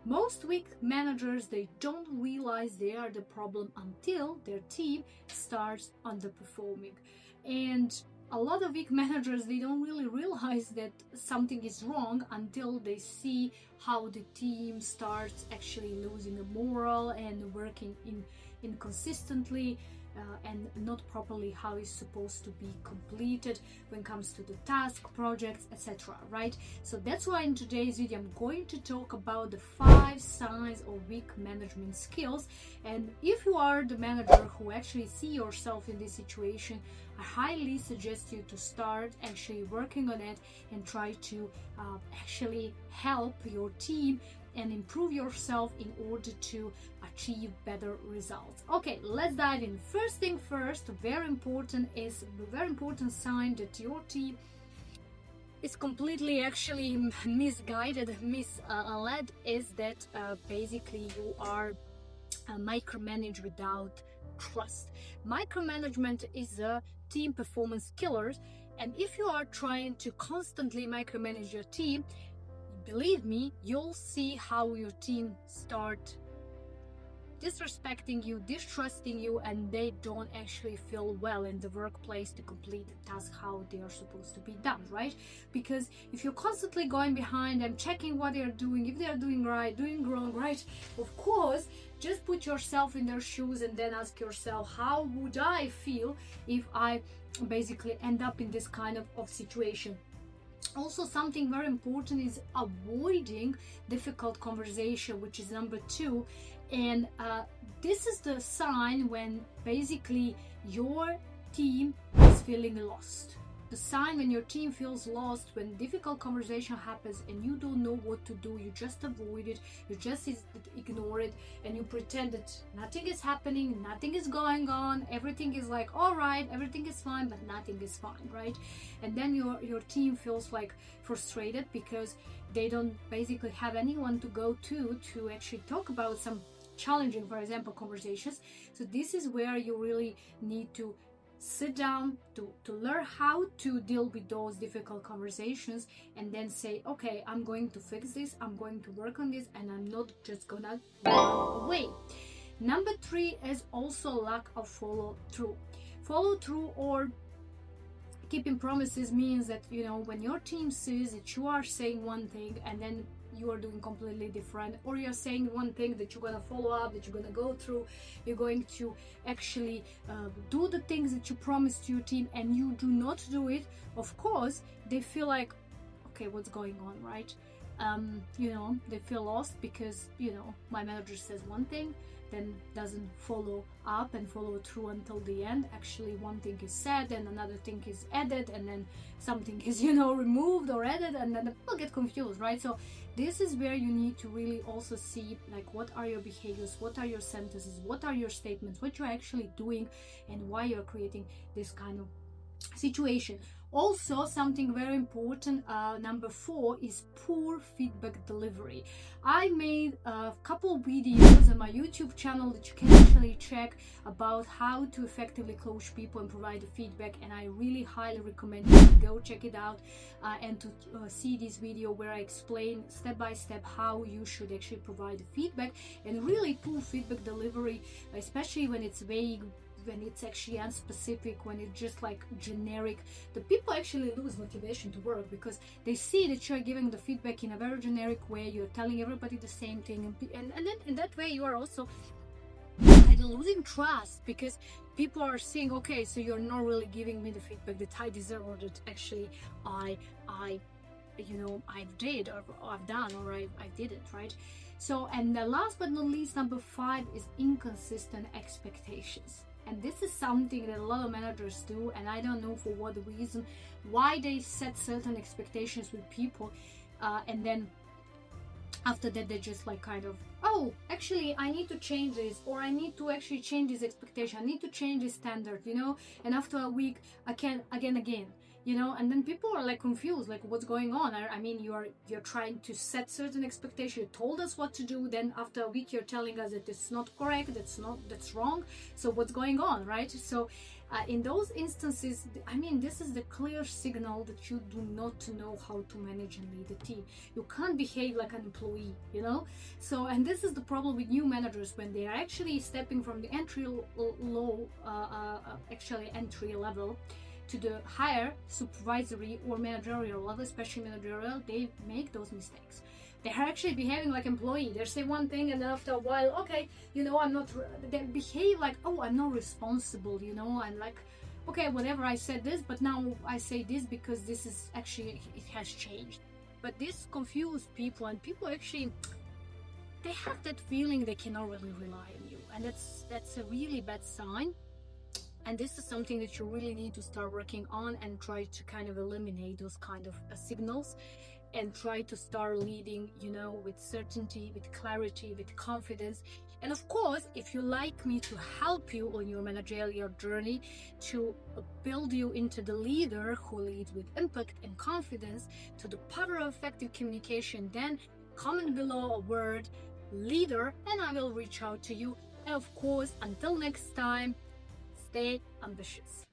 Most weak managers, they don't realize they are the problem until their team starts underperforming. And a lot of weak managers, they don't really realize that something is wrong until they see how the team starts actually losing the morale and working inconsistently and not properly how it's supposed to be completed when it comes to the task, projects, etc. Right? So that's why in today's video I'm going to talk about the 5 signs of weak management skills. And if you are the manager who actually see yourself in this situation, I highly suggest you to start actually working on it and try to actually help your team and improve yourself in order to achieve better results. Okay, let's dive in. First thing first, very important sign that your team is completely actually misguided, misled, is that basically you are micromanage without trust. Micromanagement is a team performance killer, and if you are trying to constantly micromanage your team, believe me, you'll see how your team start disrespecting you, distrusting you, and they don't actually feel well in the workplace to complete the task how they are supposed to be done, right? Because if you're constantly going behind and checking what they're doing, if they're doing right, doing wrong, right, of course, just put yourself in their shoes and then ask yourself, how would I feel if I basically end up in this kind of situation? Also, something very important is avoiding difficult conversation, which is number 2. And this is the sign when basically your team is feeling lost. The sign when your team feels lost, when difficult conversation happens and you don't know what to do, you just avoid it, you just ignore it, and you pretend that nothing is happening, nothing is going on, everything is like all right, everything is fine, but nothing is fine, right? And then your team feels like frustrated because they don't basically have anyone to go to actually talk about some challenging, for example, conversations. So this is where you really need to sit down to learn how to deal with those difficult conversations and then say, okay, I'm going to fix this, I'm going to work on this, and I'm not just gonna run away. Number 3 is also lack of follow through or keeping promises. Means that, you know, when your team sees that you are saying one thing and then you are doing completely different, or you're saying one thing that you're gonna follow up, that you're gonna go through, you're going to actually do the things that you promised to your team, and you do not do it, of course they feel like, okay, what's going on, right? You know, they feel lost because, you know, my manager says one thing, then doesn't follow up and follow through until the end. Actually, one thing is said and another thing is added, and then something is, you know, removed or added, and then the people get confused, right? So this is where you need to really also see, like, what are your behaviors, what are your sentences, what are your statements, what you're actually doing, and why you're creating this kind of situation. Also, something very important, number 4, is poor feedback delivery. I made a couple videos on my YouTube channel that you can actually check about how to effectively coach people and provide feedback, and I really highly recommend you to go check it out and to see this video where I explain step by step how you should actually provide feedback. And really, poor feedback delivery, especially when it's vague, when it's actually unspecific, when it's just like generic, the people actually lose motivation to work because they see that you're giving the feedback in a very generic way, you're telling everybody the same thing, and then in that way you are also losing trust, because people are saying, okay, so you're not really giving me the feedback that I deserve, or that actually I you know, I did, or I've done, or I did it, right? So, and the last but not least, number 5 is inconsistent expectations. And this is something that a lot of managers do, and I don't know for what reason, why they set certain expectations with people, and then after that they just like kind of, oh, actually I need to change this, or I need to actually change this expectation, I need to change this standard, you know, and after a week again, and then people are like confused, like what's going on. I mean, you're trying to set certain expectation. You told us what to do, then after a week you're telling us that it's not correct, that's wrong. So what's going on, right? So in those instances, I mean, this is the clear signal that you do not know how to manage and lead a team. You can't behave like an employee, So, and this is the problem with new managers when they are actually stepping from the entry level to the higher supervisory or managerial level, especially managerial. They make those mistakes. They are actually behaving like employee. They say one thing, and then after a while, okay, I'm not. They behave like, oh, I'm not responsible, I'm like, okay, whatever, I said this, but now I say this because this is actually, it has changed. But this confused people, and people actually, they have that feeling they cannot really rely on you, and that's a really bad sign. And this is something that you really need to start working on and try to kind of eliminate those kind of signals, and try to start leading, with certainty, with clarity, with confidence. And of course, if you like me to help you on your managerial journey, to build you into the leader who leads with impact and confidence, to the power of effective communication, then comment below a word leader and I will reach out to you. And of course, until next time, stay ambitious.